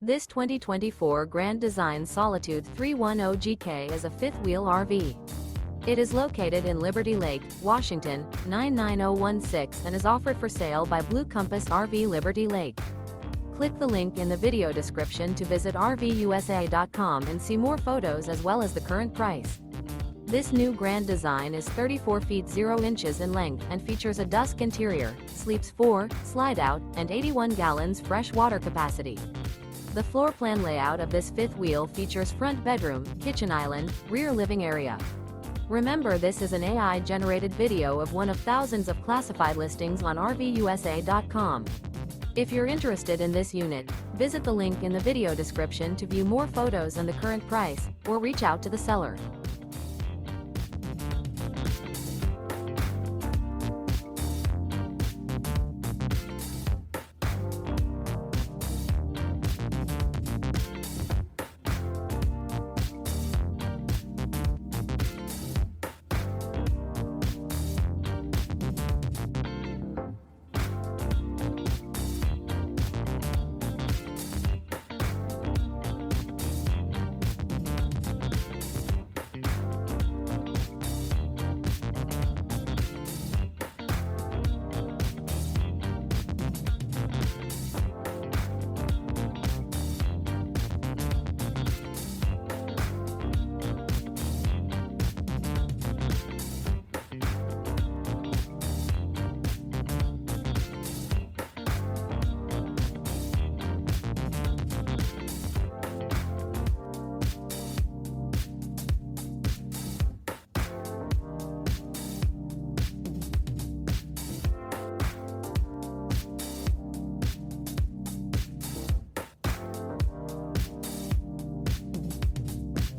This 2024 Grand Design Solitude 310GK is a fifth-wheel RV. It is located in Liberty Lake, Washington, 99016 and is offered for sale by Blue Compass RV Liberty Lake. Click the link in the video description to visit RVUSA.com and see more photos as well as the current price. This new Grand Design is 34 feet 0 inches in length and features a DUSK interior, sleeps 4, slide-out, and 81 gallons fresh water capacity. The floor plan layout of this fifth wheel features front bedroom, kitchen island, rear living area. Remember, this is an AI-generated video of one of thousands of classified listings on RVUSA.com. If you're interested in this unit, visit the link in the video description to view more photos and the current price, or reach out to the seller.